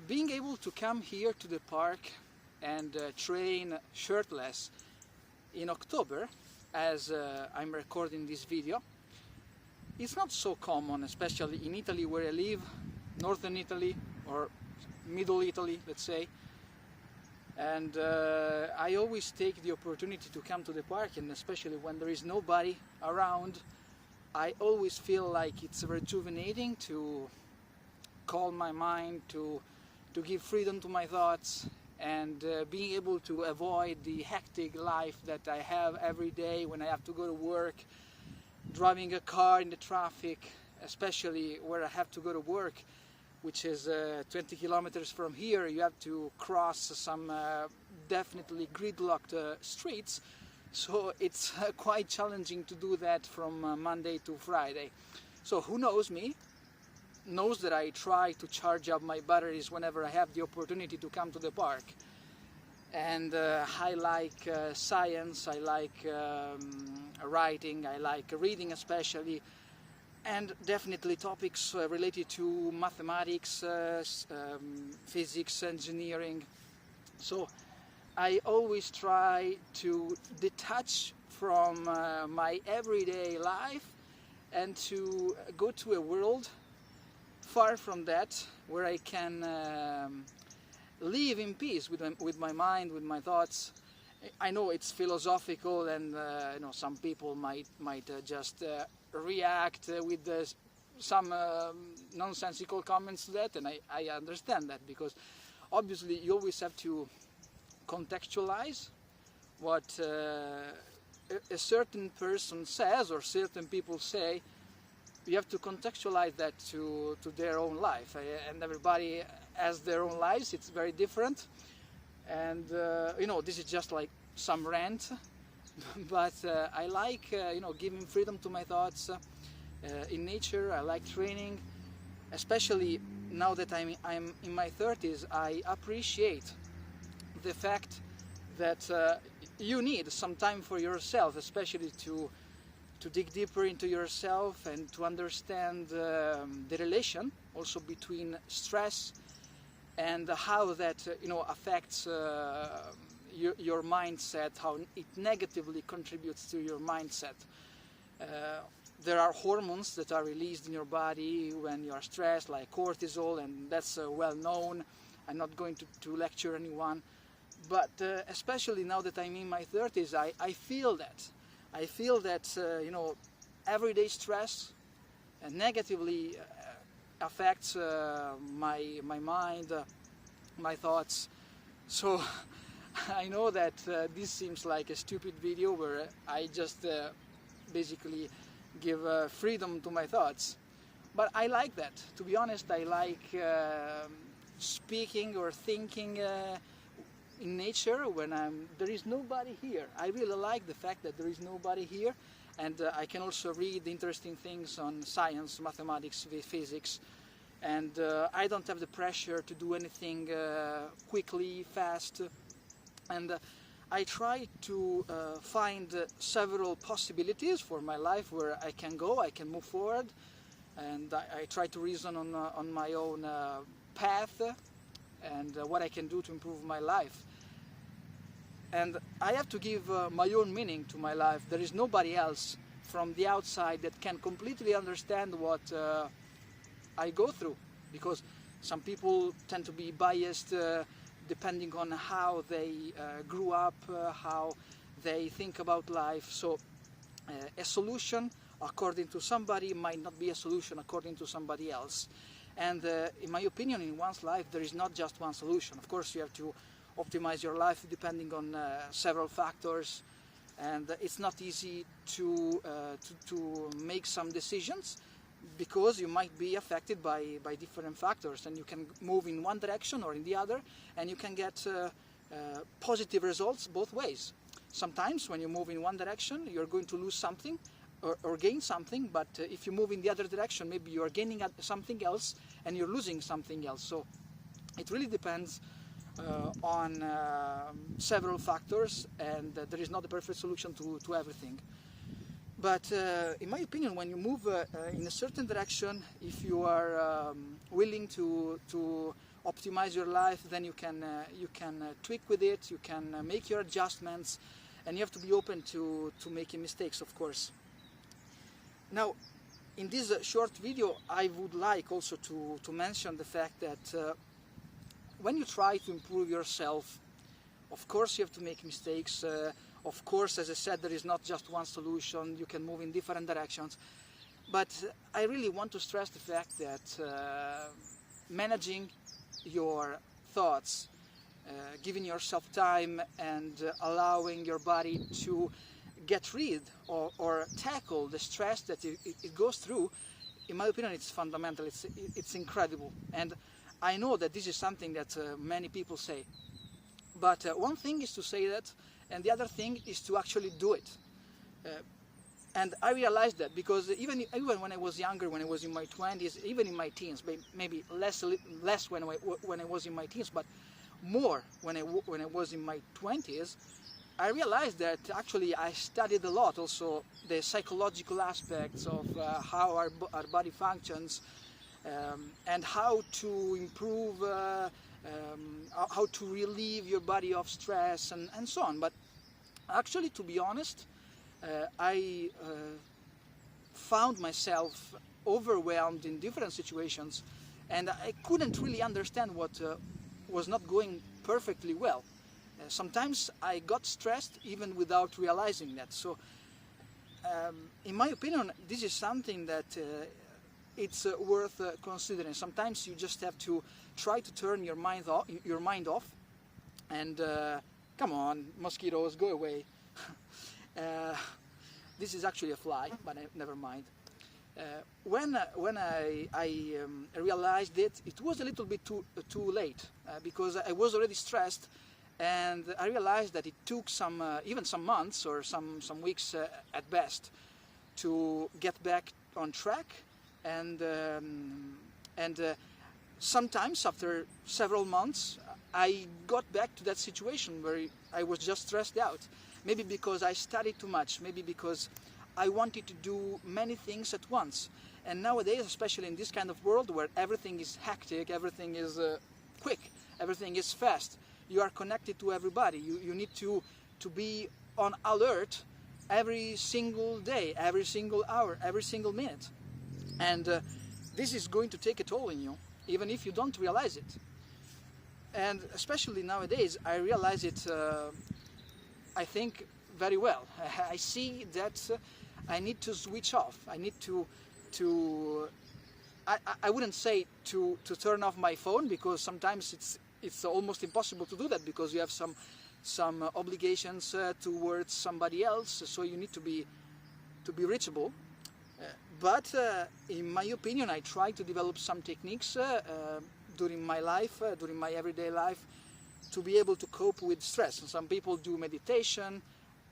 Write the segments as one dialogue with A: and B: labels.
A: being able to come here to the park and train shirtless in October, as I'm recording this video, it's not so common, especially in Italy where I live, northern Italy or middle Italy, let's say. And I always take the opportunity to come to the park, and especially when there is nobody around, I always feel like it's rejuvenating to calm my mind, to give freedom to my thoughts, and being able to avoid the hectic life that I have every day when I have to go to work, driving a car in the traffic, especially where I have to go to work, which is 20 kilometers from here. You have to cross some definitely gridlocked streets, so it's quite challenging to do that from Monday to Friday. So who knows me, knows that I try to charge up my batteries whenever I have the opportunity to come to the park. And I like science, I like writing, I like reading especially, and definitely topics related to mathematics, physics, engineering. So I always try to detach from my everyday life and to go to a world far from that, where I can live in peace with my mind, with my thoughts. I know it's philosophical, and you know, some people might just react with some nonsensical comments to that, and I understand that, because obviously you always have to contextualize what a certain person says or certain people say. You have to contextualize that to their own life, and everybody has their own lives. It's very different, and you know, this is just like some rant, but I like you know, giving freedom to my thoughts in nature. I like training, especially now that I'm in my 30s. I appreciate the fact that you need some time for yourself, especially to dig deeper into yourself and to understand the relation also between stress and how that you know, affects your mindset, how it negatively contributes to your mindset. There are hormones that are released in your body when you are stressed, like cortisol, and that's well known. I'm not going to lecture anyone, but especially now that I'm in my 30s, I feel that. I feel that you know, everyday stress negatively affects my mind, my thoughts. So I know that this seems like a stupid video where I just basically give freedom to my thoughts, but I like that. To be honest, I like speaking or thinking in nature when there is nobody here. I really like the fact that there is nobody here, and I can also read interesting things on science, mathematics, physics, and I don't have the pressure to do anything quickly, fast, and I try to find several possibilities for my life where I can go, I can move forward, and I try to reason on my own path and what I can do to improve my life. And I have to give my own meaning to my life. There is nobody else from the outside that can completely understand what I go through, because some people tend to be biased depending on how they grew up, how they think about life. So a solution according to somebody might not be a solution according to somebody else. And in my opinion, in one's life, there is not just one solution. Of course, you have to optimize your life depending on several factors, and it's not easy to make some decisions, because you might be affected by different factors, and you can move in one direction or in the other, and you can get positive results both ways. Sometimes when you move in one direction, you're going to lose something or gain something, but if you move in the other direction, maybe you're gaining something else and you're losing something else. So it really depends on several factors, and there is not a perfect solution to everything. But in my opinion, when you move in a certain direction, if you are willing to optimize your life, then you can tweak with it, you can make your adjustments, and you have to be open to making mistakes, of course. Now, in this short video, I would like also to mention the fact that when you try to improve yourself, of course you have to make mistakes. Of course, as I said, there is not just one solution. You can move in different directions. But I really want to stress the fact that managing your thoughts, giving yourself time, and allowing your body to get rid or tackle the stress that it goes through, in my opinion, it's fundamental. It's incredible. And I know that this is something that many people say. But one thing is to say that, and the other thing is to actually do it. And I realized that because even when I was younger, when I was in my 20s, even in my teens, maybe less when I was in my teens, but more when I was in my 20s, I realized that actually I studied a lot also the psychological aspects of how our body functions, and how to improve, how to relieve your body of stress and so on. But actually, to be honest, I found myself overwhelmed in different situations, and I couldn't really understand what was not going perfectly well. Sometimes I got stressed even without realizing that. So, in my opinion, this is something that it's worth considering. Sometimes you just have to try to turn your mind off, and come on, mosquitoes, go away. This is actually a fly, but never mind. When I realized it was a little bit too late, because I was already stressed, and I realized that it took even some months or some weeks at best to get back on track, and sometimes after several months I got back to that situation where I was just stressed out. Maybe because I studied too much, maybe because I wanted to do many things at once. And nowadays, especially in this kind of world where everything is hectic, everything is quick, everything is fast, you are connected to everybody. You need to be on alert every single day, every single hour, every single minute. And this is going to take a toll on you, even if you don't realize it. And especially nowadays, I realize it, I think, very well. I see that I need to switch off. I need to I wouldn't say to turn off my phone, because sometimes it's almost impossible to do that, because you have some obligations towards somebody else, so you need to be reachable. But in my opinion, I try to develop some techniques during my life, during my everyday life, to be able to cope with stress. And some people do meditation.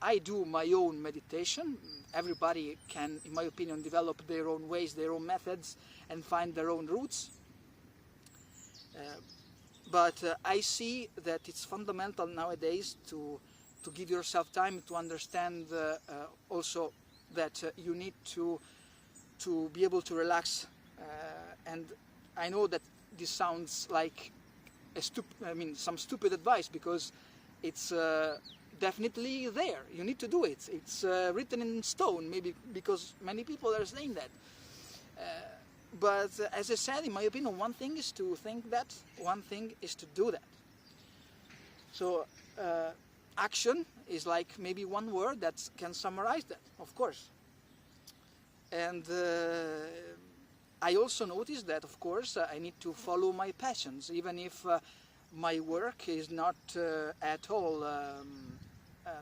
A: I do my own meditation. Everybody can, in my opinion, develop their own ways, their own methods, and find their own routes. But I see that it's fundamental nowadays to give yourself time to understand also that you need to be able to relax. And I know that this sounds like some stupid advice, because it's definitely there. You need to do it. It's written in stone, maybe because many people are saying that. But as I said, in my opinion, one thing is to think that, one thing is to do that. So action is like maybe one word that can summarize that, of course. And I also noticed that, of course, I need to follow my passions, even if my work is not at all,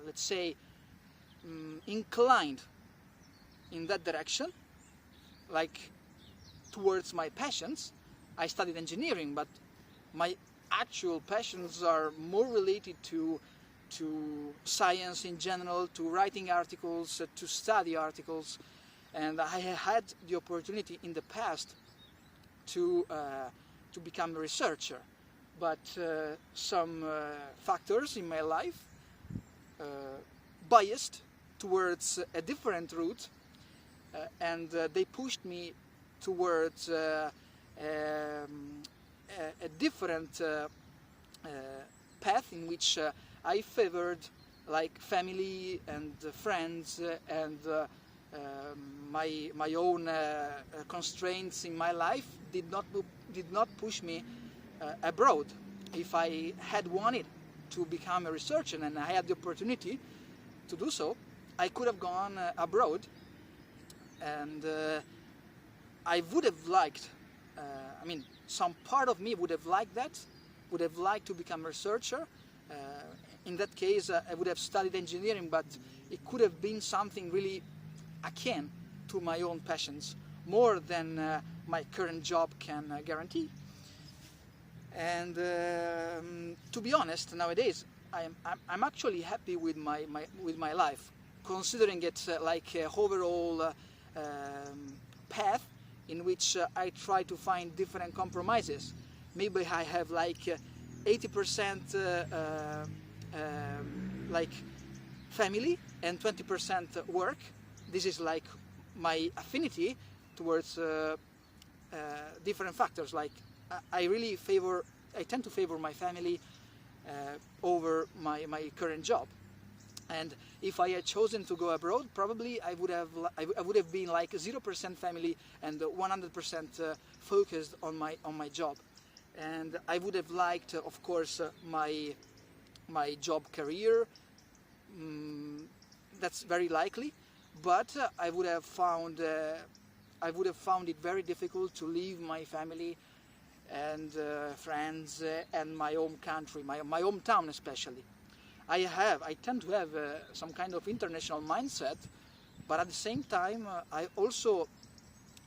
A: let's say, inclined in that direction, like towards my passions. I studied engineering, but my actual passions are more related to science in general, to writing articles, to study articles. And I had the opportunity in the past to become a researcher, but some factors in my life biased towards a different route, and they pushed me towards a a different path in which I favored like family and friends and my own constraints in my life did not push me abroad. If I had wanted to become a researcher and I had the opportunity to do so, I could have gone abroad, and I would have liked, I mean, some part of me would have liked that, would have liked to become a researcher. In that case, I would have studied engineering, but it could have been something really akin to my own passions, more than my current job can guarantee. And to be honest, nowadays I'm actually happy with my life, considering it like a overall path in which I try to find different compromises. Maybe I have like 80% like family and 20% work. This is like my affinity towards different factors. Like I tend to favor my family over my current job. And if I had chosen to go abroad, probably I would have been like 0% family and 100% focused on my job. And I would have liked, of course, my job career. That's very likely, but I would have found it very difficult to leave my family and friends and my home country, my hometown especially. I tend to have some kind of international mindset, but at the same time I also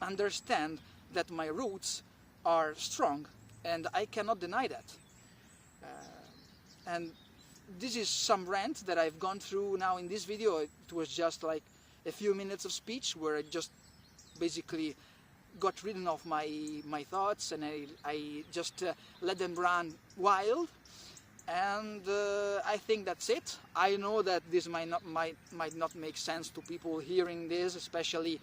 A: understand that my roots are strong, and I cannot deny that. And this is some rant that I've gone through now in this video. It was just like a few minutes of speech where I just basically got rid of my thoughts, and I just let them run wild. And I think that's it. I know that this might not make sense to people hearing this, especially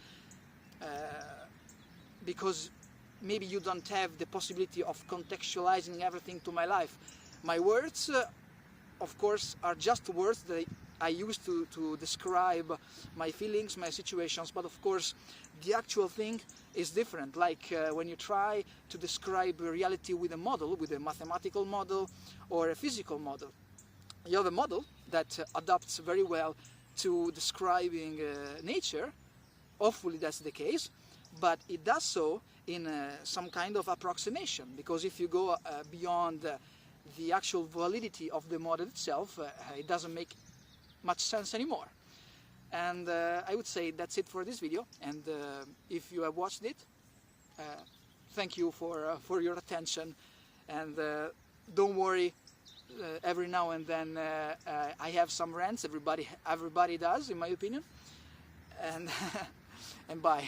A: because maybe you don't have the possibility of contextualizing everything to my life. My words, of course, are just words that I use to describe my feelings, my situations, but of course the actual thing is different. Like when you try to describe reality with a model, with a mathematical model or a physical model. You have a model that adapts very well to describing nature. Hopefully that's the case, but it does so in some kind of approximation, because if you go beyond the actual validity of the model itself, it doesn't make much sense anymore. And I would say that's it for this video, and if you have watched it, thank you for your attention, and don't worry, every now and then I have some rants. Everybody does, in my opinion, and and bye.